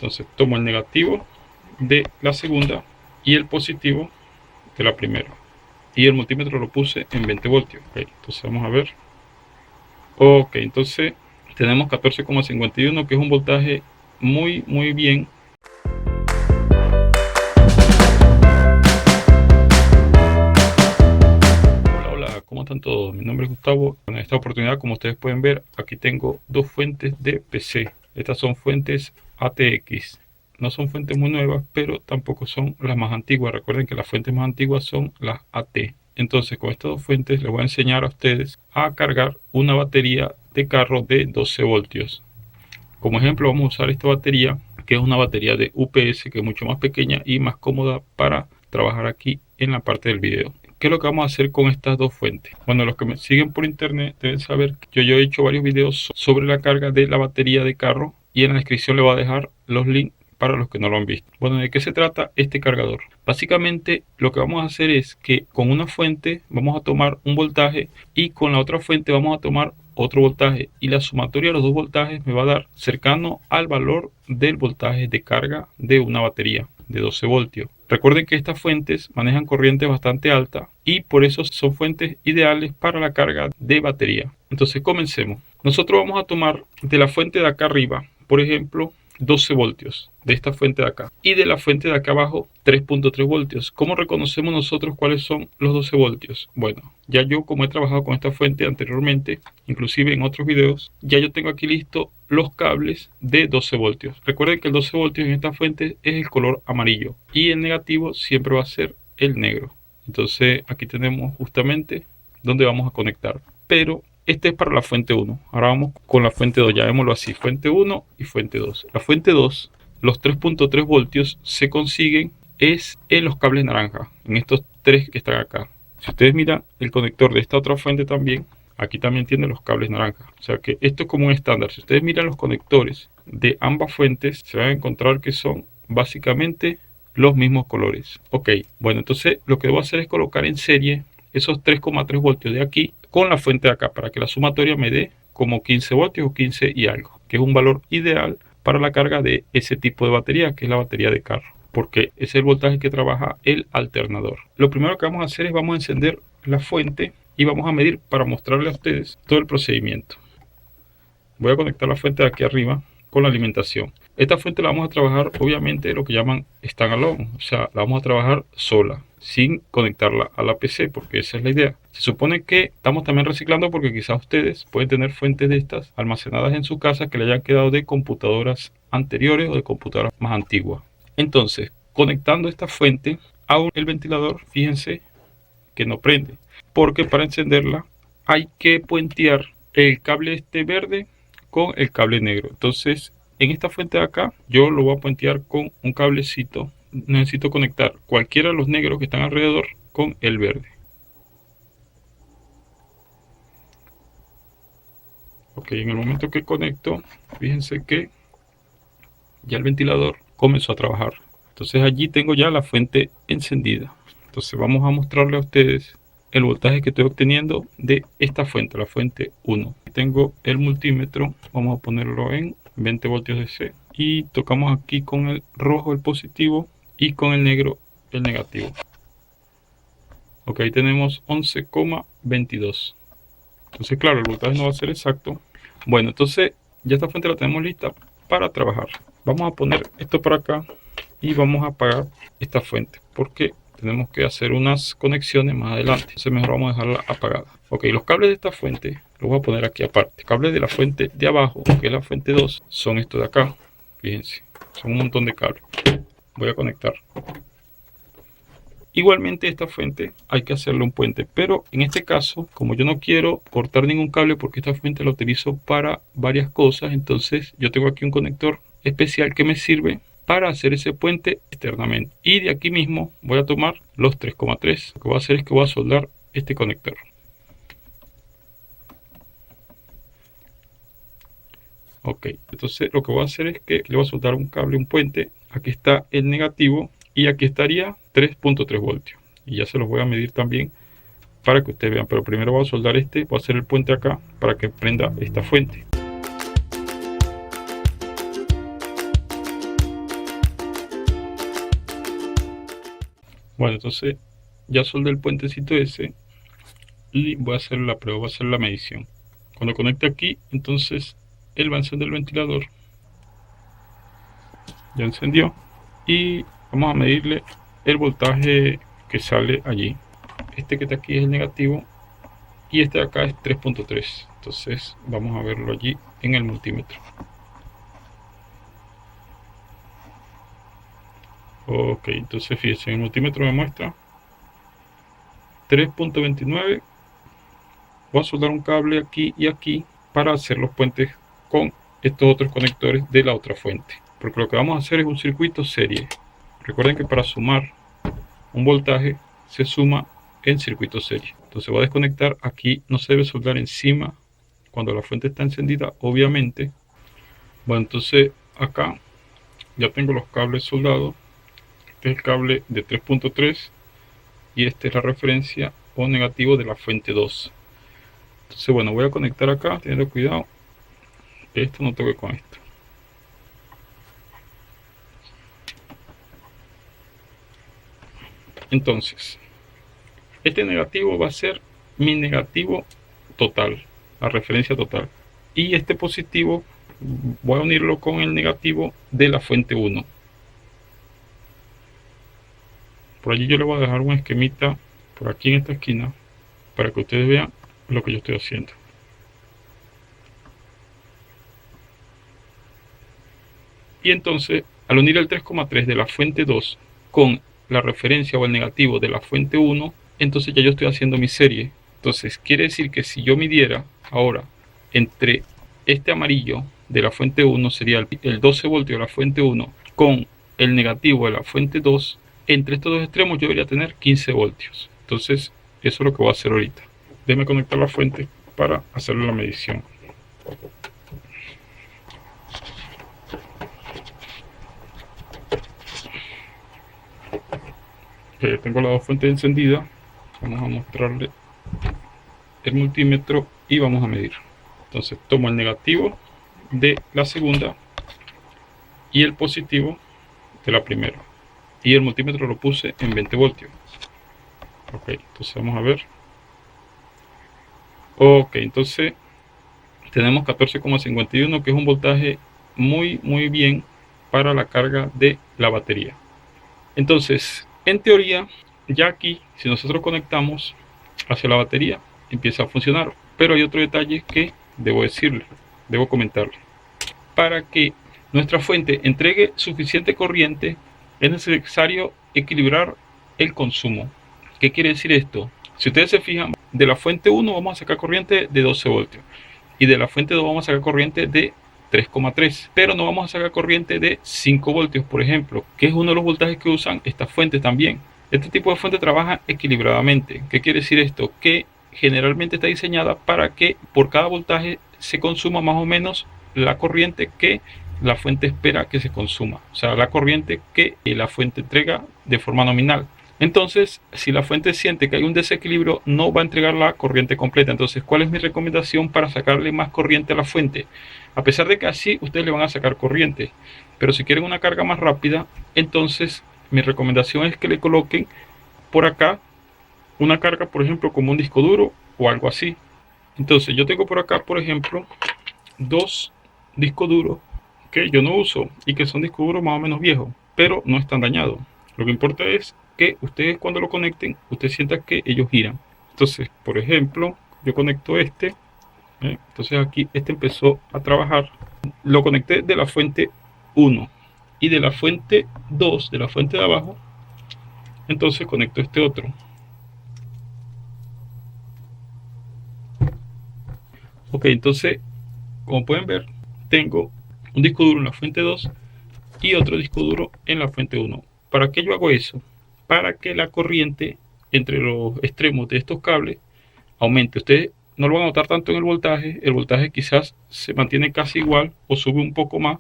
Entonces tomo el negativo de la segunda y el positivo de la primera. Y el multímetro lo puse en 20 voltios. Okay, entonces vamos a ver. Ok, entonces tenemos 14,51, que es un voltaje muy bien. Hola, ¿cómo están todos? Mi nombre es Gustavo. En esta oportunidad, como ustedes pueden ver, aquí tengo dos fuentes de PC. Estas son fuentes ATX. No son fuentes muy nuevas, pero tampoco son las más antiguas. Recuerden que las fuentes más antiguas son las AT. Entonces, con estas dos fuentes les voy a enseñar a ustedes a cargar una batería de carro de 12 voltios. Como ejemplo vamos a usar esta batería, que es una batería de UPS, que es mucho más pequeña y más cómoda para trabajar aquí en la parte del video. ¿Qué es lo que vamos a hacer con estas dos fuentes? Bueno, los que me siguen por internet deben saber que yo he hecho varios videos sobre la carga de la batería de carro, y en la descripción le voy a dejar los links para los que no lo han visto. Bueno, ¿de qué se trata este cargador? Básicamente lo que vamos a hacer es que con una fuente vamos a tomar un voltaje y con la otra fuente vamos a tomar otro voltaje, y la sumatoria de los dos voltajes me va a dar cercano al valor del voltaje de carga de una batería de 12 voltios. Recuerden que estas fuentes manejan corriente bastante alta y por eso son fuentes ideales para la carga de batería. Entonces comencemos. Nosotros vamos a tomar de la fuente de acá arriba, por ejemplo, 12 voltios de esta fuente de acá, y de la fuente de acá abajo 3.3 voltios. ¿Cómo reconocemos nosotros cuáles son los 12 voltios? Bueno, ya yo, como he trabajado con esta fuente anteriormente, inclusive en otros videos, ya yo tengo aquí listo los cables de 12 voltios. Recuerden que el 12 voltios en esta fuente es el color amarillo y el negativo siempre va a ser el negro. Entonces aquí tenemos justamente donde vamos a conectar, pero este es para la fuente 1. Ahora vamos con la fuente 2. Llamémoslo así: fuente 1 y fuente 2. La fuente 2, los 3.3 voltios se consiguen es en los cables naranja, en estos tres que están acá. Si ustedes miran el conector de esta otra fuente también, aquí también tiene los cables naranja. O sea que esto es como un estándar. Si ustedes miran los conectores de ambas fuentes, se van a encontrar que son básicamente los mismos colores. Ok, bueno, entonces lo que debo hacer es colocar en serie esos 3,3 voltios de aquí con la fuente de acá, para que la sumatoria me dé como 15 voltios o 15 y algo, que es un valor ideal para la carga de ese tipo de batería, que es la batería de carro, porque es el voltaje que trabaja el alternador. Lo primero que vamos a hacer es vamos a encender la fuente y vamos a medir para mostrarle a ustedes todo el procedimiento. Voy a conectar la fuente de aquí arriba con la alimentación. Esta fuente la vamos a trabajar obviamente lo que llaman standalone, o sea, la vamos a trabajar sola, sin conectarla a la PC, porque esa es la idea. Se supone que estamos también reciclando, porque quizás ustedes pueden tener fuentes de estas almacenadas en su casa que le hayan quedado de computadoras anteriores o de computadoras más antiguas. Entonces, conectando esta fuente a el ventilador, fíjense que no prende, porque para encenderla hay que puentear el cable este verde con el cable negro. Entonces en esta fuente de acá yo lo voy a puentear con un cablecito. Necesito conectar cualquiera de los negros que están alrededor con el verde. Ok, en el momento que conecto, fíjense que ya el ventilador comenzó a trabajar. Entonces allí tengo ya la fuente encendida. Entonces vamos a mostrarle a ustedes el voltaje que estoy obteniendo de esta fuente, la fuente 1. Tengo el multímetro, vamos a ponerlo en 20 voltios DC, y tocamos aquí con el rojo el positivo y con el negro el negativo. Ok, ahí tenemos 11,22. Entonces claro, el voltaje no va a ser exacto. Bueno, entonces ya esta fuente la tenemos lista para trabajar. Vamos a poner esto por acá y vamos a apagar esta fuente, porque tenemos que hacer unas conexiones más adelante. Entonces mejor vamos a dejarla apagada. Ok, los cables de esta fuente los voy a poner aquí aparte. Cables de la fuente de abajo, que es la fuente 2, son estos de acá. Fíjense, son un montón de cables. Voy a conectar. Igualmente esta fuente hay que hacerle un puente, pero en este caso, como yo no quiero cortar ningún cable, porque esta fuente la utilizo para varias cosas, entonces yo tengo aquí un conector especial que me sirve para hacer ese puente externamente. Y de aquí mismo voy a tomar los 3,3. Lo que voy a hacer es que voy a soldar este conector. Ok, entonces lo que voy a hacer es que le voy a soldar un cable, un puente. Aquí está el negativo y aquí estaría 3.3 voltios. Y ya se los voy a medir también para que ustedes vean. Pero primero voy a soldar este, voy a hacer el puente acá para que prenda esta fuente. Bueno, entonces ya soldé el puentecito ese y voy a hacer la prueba, voy a hacer la medición. Cuando conecte aquí, entonces él va a encender el ventilador. Ya encendió. Y vamos a medirle el voltaje que sale allí. Este que está aquí es el negativo y este de acá es 3.3. Entonces vamos a verlo allí en el multímetro. Ok, entonces fíjense, en el multímetro me muestra 3.29. Voy a soldar un cable aquí y aquí para hacer los puentes con estos otros conectores de la otra fuente, porque lo que vamos a hacer es un circuito serie. Recuerden que para sumar un voltaje se suma en circuito serie. Entonces voy a desconectar. Aquí no se debe soldar encima cuando la fuente está encendida, obviamente. Bueno, entonces acá ya tengo los cables soldados. Este es el cable de 3.3 y esta es la referencia o negativo de la fuente 2. Entonces bueno, voy a conectar acá, teniendo cuidado, esto no toque con esto. Entonces este negativo va a ser mi negativo total, la referencia total, y este positivo voy a unirlo con el negativo de la fuente 1. Por allí yo le voy a dejar un esquemita por aquí en esta esquina para que ustedes vean lo que yo estoy haciendo. Y entonces, al unir el 3,3 de la fuente 2 con la referencia o el negativo de la fuente 1, entonces ya yo estoy haciendo mi serie. Entonces quiere decir que si yo midiera ahora entre este amarillo de la fuente 1, sería el 12 voltios de la fuente 1 con el negativo de la fuente 2, entre estos dos extremos yo debería tener 15 voltios. Entonces eso es lo que voy a hacer ahorita. Déjame conectar la fuente para hacerle la medición. Tengo las dos fuentes encendidas. Vamos a mostrarle el multímetro y vamos a medir. Entonces tomo el negativo de la segunda y el positivo de la primera, y el multímetro lo puse en 20 voltios. Ok, entonces vamos a ver. Ok, entonces tenemos 14,51, que es un voltaje muy bien para la carga de la batería. Entonces, en teoría, ya aquí, si nosotros conectamos hacia la batería, empieza a funcionar. Pero hay otro detalle que debo decirle, debo comentarle. Para que nuestra fuente entregue suficiente corriente, es necesario equilibrar el consumo. ¿Qué quiere decir esto? Si ustedes se fijan, de la fuente 1 vamos a sacar corriente de 12 voltios y de la fuente 2 vamos a sacar corriente de 3,3, pero no vamos a sacar corriente de 5 voltios, por ejemplo, que es uno de los voltajes que usan estas fuentes también. Este tipo de fuente trabaja equilibradamente. ¿Qué quiere decir esto? Que generalmente está diseñada para que por cada voltaje se consuma más o menos la corriente que la fuente espera que se consuma, o sea, la corriente que la fuente entrega de forma nominal. Entonces, si la fuente siente que hay un desequilibrio, no va a entregar la corriente completa. Entonces, ¿cuál es mi recomendación para sacarle más corriente a la fuente? A pesar de que así ustedes le van a sacar corriente, pero si quieren una carga más rápida, entonces mi recomendación es que le coloquen por acá una carga, por ejemplo, como un disco duro o algo así. Entonces, yo tengo por acá, por ejemplo, dos discos duros que yo no uso y que son discos duros más o menos viejos, pero no están dañados. Lo que importa es que ustedes, cuando lo conecten, ustedes sientan que ellos giran. Entonces, por ejemplo, yo conecto este, entonces aquí este empezó a trabajar. Lo conecté de la fuente 1 y de la fuente 2, de la fuente de abajo, entonces conecto este otro. Ok, entonces, como pueden ver, tengo un disco duro en la fuente 2 y otro disco duro en la fuente 1. ¿Para qué yo hago eso? Para que la corriente entre los extremos de estos cables aumente. Ustedes no lo van a notar tanto en el voltaje quizás se mantiene casi igual o sube un poco más,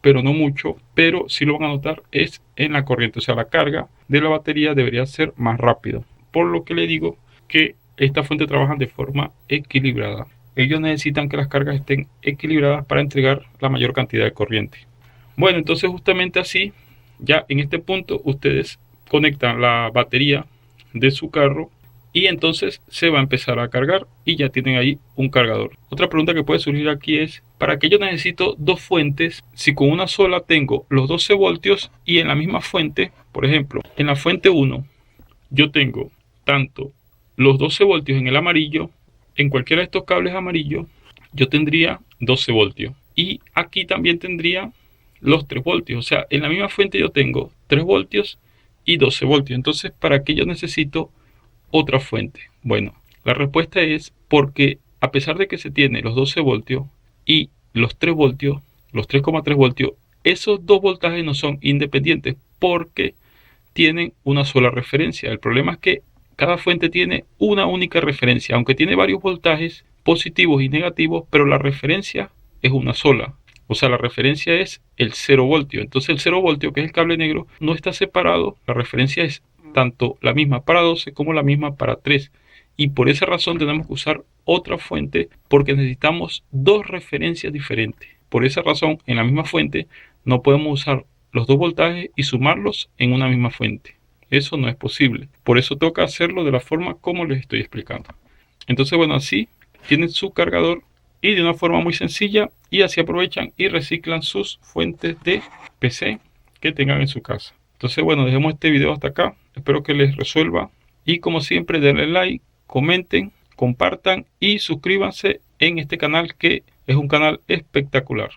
pero no mucho, pero sí lo van a notar es en la corriente, o sea, la carga de la batería debería ser más rápido. Por lo que le digo que estas fuentes trabajan de forma equilibrada. Ellos necesitan que las cargas estén equilibradas para entregar la mayor cantidad de corriente. Bueno, entonces justamente así, ya en este punto ustedes conectan la batería de su carro y entonces se va a empezar a cargar y ya tienen ahí un cargador. Otra pregunta que puede surgir aquí es, ¿para qué yo necesito dos fuentes si con una sola tengo los 12 voltios y en la misma fuente, por ejemplo, en la fuente 1 yo tengo tanto los 12 voltios en el amarillo, en cualquiera de estos cables amarillos yo tendría 12 voltios y aquí también tendría los 3 voltios, o sea, en la misma fuente yo tengo 3 voltios y 12 voltios. Entonces, ¿para qué yo necesito otra fuente? Bueno, la respuesta es porque a pesar de que se tiene los 12 voltios y los 3 voltios, los 3,3 voltios, esos dos voltajes no son independientes porque tienen una sola referencia. El problema es que cada fuente tiene una única referencia, aunque tiene varios voltajes positivos y negativos, pero la referencia es una sola. O sea, la referencia es el 0 voltio. Entonces el 0 voltio, que es el cable negro, no está separado. La referencia es tanto la misma para 12 como la misma para 3. Y por esa razón tenemos que usar otra fuente porque necesitamos dos referencias diferentes. Por esa razón, en la misma fuente no podemos usar los dos voltajes y sumarlos en una misma fuente. Eso no es posible. Por eso toca hacerlo de la forma como les estoy explicando. Entonces, bueno, así tienen su cargador y de una forma muy sencilla, y así aprovechan y reciclan sus fuentes de PC que tengan en su casa. Entonces, bueno, dejemos este video hasta acá. Espero que les resuelva. Y como siempre, denle like, comenten, compartan y suscríbanse en este canal, que es un canal espectacular.